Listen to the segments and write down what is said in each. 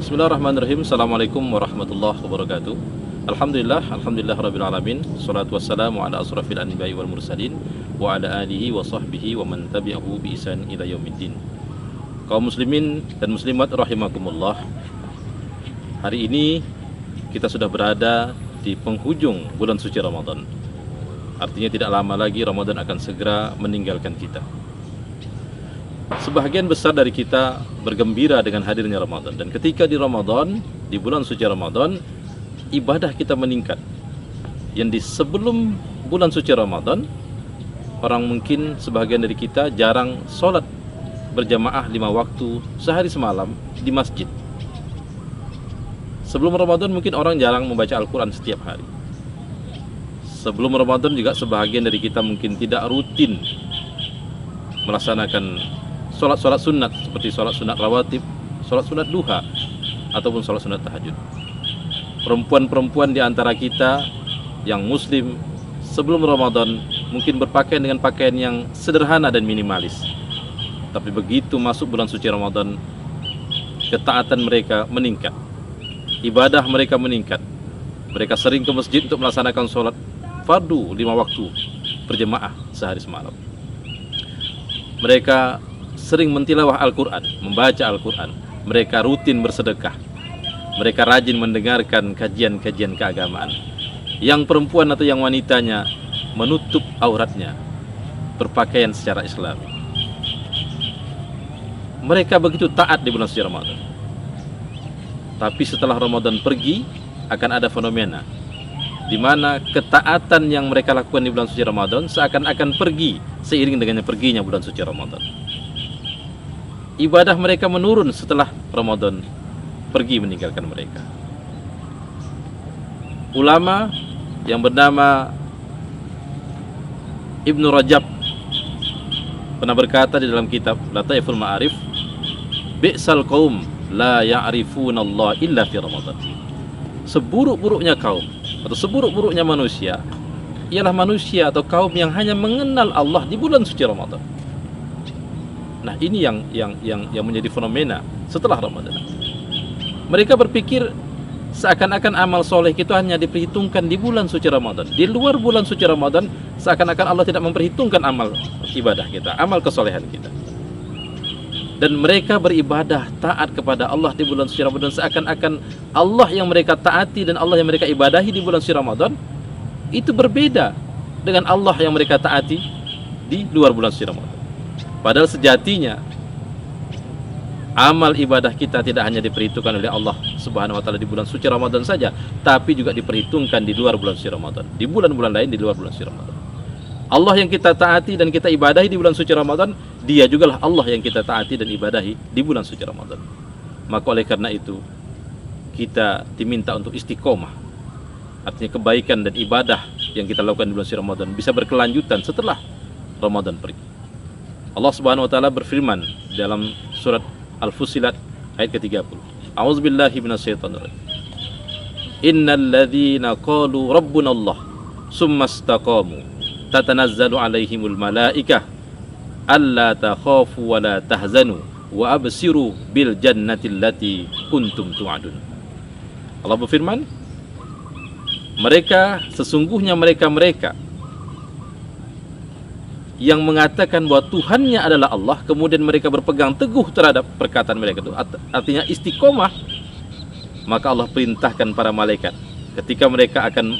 Bismillahirrahmanirrahim. Assalamualaikum warahmatullahi wabarakatuh. Alhamdulillah rabbil alamin. Salatu wassalamu ala asrafil anbiya'i wal mursalin wa ala alihi wa sahbihi wa man tabi'ahu bi ihsan ila yaumiddin. Kaum muslimin dan muslimat rahimakumullah. Hari ini kita sudah berada di penghujung bulan suci Ramadan. Artinya tidak lama lagi Ramadan akan segera meninggalkan kita. Sebahagian besar dari kita bergembira dengan hadirnya Ramadan, dan ketika di Ramadan, di bulan suci Ramadan, ibadah kita meningkat. Yang di sebelum bulan suci Ramadan, orang mungkin sebahagian dari kita jarang sholat berjamaah 5 waktu sehari semalam di masjid. Sebelum Ramadan mungkin orang jarang membaca Al-Quran setiap hari. Sebelum Ramadan juga sebahagian dari kita mungkin tidak rutin melaksanakan sholat sunat, seperti sholat sunat rawatib, sholat sunat duha, ataupun sholat sunat tahajud. Perempuan-perempuan di antara kita yang muslim sebelum Ramadan mungkin berpakaian dengan pakaian yang sederhana dan minimalis. Tapi begitu masuk bulan suci Ramadan, ketaatan mereka meningkat, ibadah mereka meningkat. Mereka sering ke masjid untuk melaksanakan sholat fardu 5 waktu berjemaah sehari semalam. Mereka sering mentilawah Al-Quran, membaca Al-Quran. Mereka rutin bersedekah. Mereka rajin mendengarkan kajian-kajian keagamaan. Yang perempuan atau yang wanitanya menutup auratnya, berpakaian secara Islami. Mereka begitu taat di bulan suci Ramadan. Tapi setelah Ramadan pergi, akan ada fenomena di mana ketaatan yang mereka lakukan di bulan suci Ramadan seakan-akan pergi seiring dengannya perginya bulan suci Ramadan. Ibadah mereka menurun setelah Ramadan pergi meninggalkan mereka. Ulama yang bernama Ibnu Rajab pernah berkata di dalam kitab Lataiful Ma'arif, bi'sal qaum la ya'rifuna Allah illa fi Ramadan. Seburuk-buruknya kaum atau seburuk-buruknya manusia ialah manusia atau kaum yang hanya mengenal Allah di bulan suci Ramadan. Nah, ini yang menjadi fenomena setelah Ramadan. Mereka berpikir seakan-akan amal soleh itu hanya diperhitungkan di bulan suci Ramadan. Di luar bulan suci Ramadan, seakan-akan Allah tidak memperhitungkan amal ibadah kita, amal kesolehan kita. Dan mereka beribadah taat kepada Allah di bulan suci Ramadan seakan-akan Allah yang mereka taati dan Allah yang mereka ibadahi di bulan suci Ramadan itu berbeda dengan Allah yang mereka taati di luar bulan suci Ramadan. Padahal sejatinya amal ibadah kita tidak hanya diperhitungkan oleh Allah Subhanahu wa taala di bulan suci Ramadan saja, tapi juga diperhitungkan di luar bulan suci Ramadan, di bulan-bulan lain di luar bulan suci Ramadan. Allah yang kita taati dan kita ibadahi di bulan suci Ramadan, Dia jugalah Allah yang kita taati dan ibadahi di bulan suci Ramadan. Maka oleh karena itu kita diminta untuk istiqomah. Artinya kebaikan dan ibadah yang kita lakukan di bulan suci Ramadan bisa berkelanjutan setelah Ramadan pergi. Allah Subhanahu wa taala berfirman dalam surat Al-Fussilat ayat ke-30. A'udzubillahi minasyaitonir rajim. Innal ladzina qalu rabbunallah tsumma istaqamu tatanazzalu alaihimul malaikah alla takhafu wa la tahzanu wa absiru bil jannati allati kuntum tu'adun. Allah berfirman, sesungguhnya mereka yang mengatakan bahwa Tuhannya adalah Allah, kemudian mereka berpegang teguh terhadap perkataan mereka itu, artinya istiqomah, maka Allah perintahkan para malaikat ketika mereka akan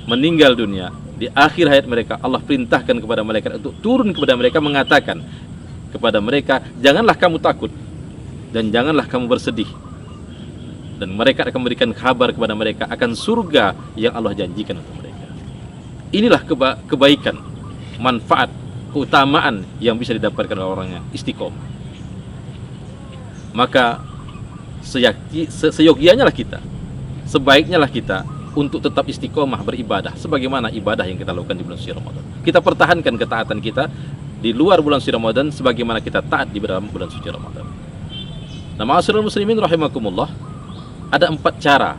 meninggal dunia, di akhir hayat mereka, Allah perintahkan kepada malaikat untuk turun kepada mereka, mengatakan kepada mereka, janganlah kamu takut dan janganlah kamu bersedih, dan mereka akan memberikan kabar kepada mereka akan surga yang Allah janjikan untuk mereka. Inilah kebaikan, manfaat, keutamaan yang bisa didapatkan oleh orangnya istiqomah. Maka seyogianya lah kita, sebaiknya lah kita untuk tetap istiqomah beribadah sebagaimana ibadah yang kita lakukan di bulan suci Ramadan. Kita pertahankan ketaatan kita di luar bulan suci Ramadan sebagaimana kita taat di dalam bulan suci Ramadan. Nah, ma'asyiral muslimin rahimakumullah, ada 4 cara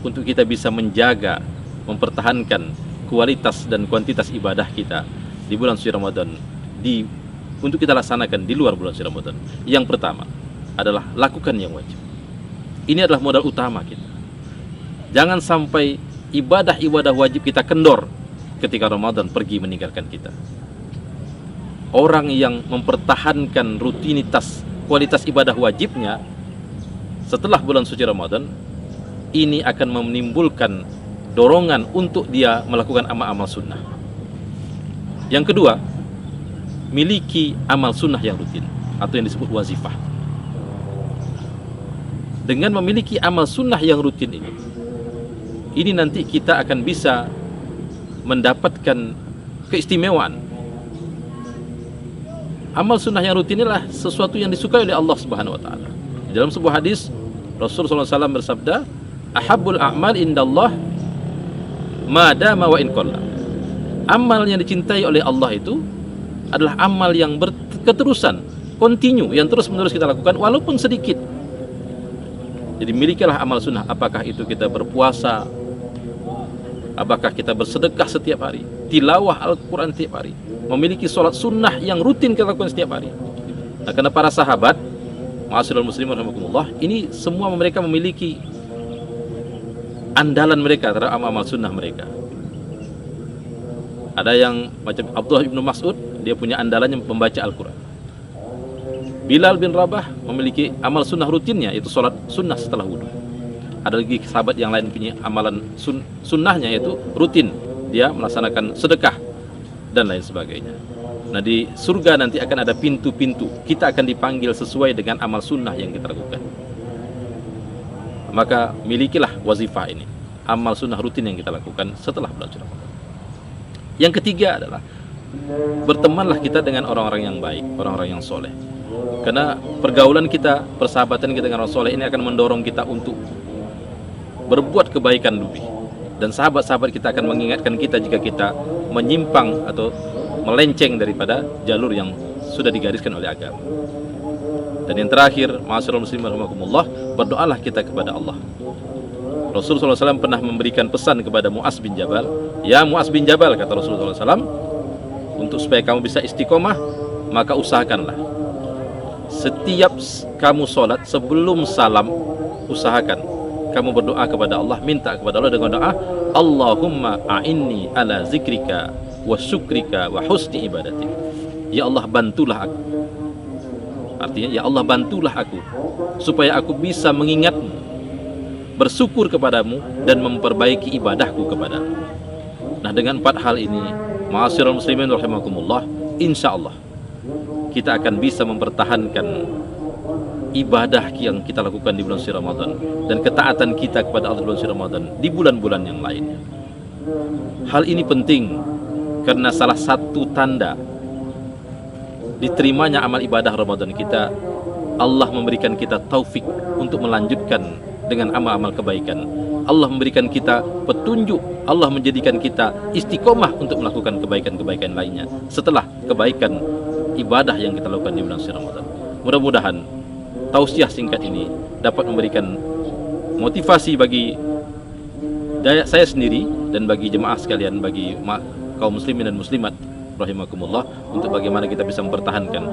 untuk kita bisa menjaga, mempertahankan kualitas dan kuantitas ibadah kita di bulan suci Ramadan, untuk kita laksanakan di luar bulan suci Ramadan. Yang pertama adalah lakukan yang wajib. Ini adalah modal utama kita. Jangan sampai ibadah-ibadah wajib kita kendor ketika Ramadan pergi meninggalkan kita. Orang yang mempertahankan rutinitas kualitas ibadah wajibnya setelah bulan suci Ramadan, ini akan menimbulkan dorongan untuk dia melakukan amal-amal sunnah. Yang kedua, miliki amal sunnah yang rutin atau yang disebut wazifah. Dengan memiliki amal sunnah yang rutin ini nanti kita akan bisa mendapatkan keistimewaan. Amal sunnah yang rutin inilah sesuatu yang disukai oleh Allah Subhanahu wa taala. Dalam sebuah hadis Rasulullah SAW bersabda, "Ahabbul a'mal indallah ma dama wa in qalla." Amal yang dicintai oleh Allah itu adalah amal yang berketerusan, kontinu, yang terus-menerus kita lakukan walaupun sedikit. Jadi milikilah amal sunnah, apakah itu kita berpuasa, apakah kita bersedekah setiap hari, tilawah Al-Quran setiap hari, memiliki sholat sunnah yang rutin kita lakukan setiap hari. Nah, karena para sahabat, ma'asyiral muslimin rahimakumullah, ini semua mereka memiliki andalan mereka terhadap amal sunnah mereka. Ada yang macam Abdullah bin Mas'ud, dia punya andalannya membaca Al-Quran. Bilal bin Rabah memiliki amal sunnah rutinnya, yaitu sholat sunnah setelah wudhu. Ada lagi sahabat yang lain punya amalan sunnahnya, yaitu rutin dia melaksanakan sedekah dan lain sebagainya. Nah, di surga nanti akan ada pintu-pintu, kita akan dipanggil sesuai dengan amal sunnah yang kita lakukan. Maka milikilah wazifah ini, amal sunnah rutin yang kita lakukan setelah bulan Ramadan. Yang ketiga adalah bertemanlah kita dengan orang-orang yang baik, orang-orang yang soleh. Karena pergaulan kita, persahabatan kita dengan orang soleh ini akan mendorong kita untuk berbuat kebaikan lebih. Dan sahabat-sahabat kita akan mengingatkan kita jika kita menyimpang atau melenceng daripada jalur yang sudah digariskan oleh agama. Dan yang terakhir, ma'asyiral muslimin rahimakumullah, berdoalah kita kepada Allah. Rasulullah SAW pernah memberikan pesan kepada Mu'az bin Jabal, "Ya Mu'az bin Jabal," kata Rasulullah SAW, "untuk supaya kamu bisa istiqomah, maka usahakanlah setiap kamu sholat sebelum salam, usahakan kamu berdoa kepada Allah, minta kepada Allah dengan doa, Allahumma a'inni ala zikrika wa syukrika wa husni ibadatik." Ya Allah, bantulah aku. Artinya, ya Allah, bantulah aku supaya aku bisa mengingatmu, bersyukur kepadamu, dan memperbaiki ibadahku kepadamu. Nah, dengan 4 hal ini, ma'asyiral muslimin rahimakumullah, insyaallah kita akan bisa mempertahankan ibadah yang kita lakukan di bulan suci Ramadan dan ketaatan kita kepada Allah di bulan suci Ramadan di bulan-bulan yang lainnya. Hal ini penting karena salah satu tanda diterimanya amal ibadah Ramadan kita, Allah memberikan kita taufik untuk melanjutkan dengan amal-amal kebaikan. Allah memberikan kita petunjuk, Allah menjadikan kita istiqomah untuk melakukan kebaikan-kebaikan lainnya setelah kebaikan ibadah yang kita lakukan di bulan suci Ramadan. Mudah-mudahan tausiah singkat ini dapat memberikan motivasi bagi saya sendiri dan bagi jemaah sekalian, bagi kaum muslimin dan muslimat rahimakumullah, untuk bagaimana kita bisa mempertahankan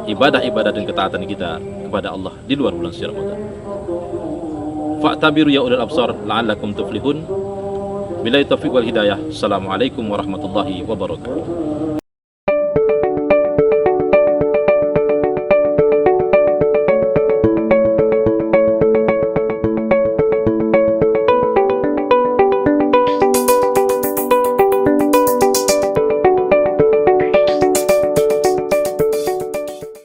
ibadah-ibadah dan ketaatan kita kepada Allah di luar bulan suci Ramadan. Fa'tabiru ya ulil absar la'allakum tuflihun. Billahi taufiq wal hidayah. Assalamualaikum warahmatullahi wabarakatuh.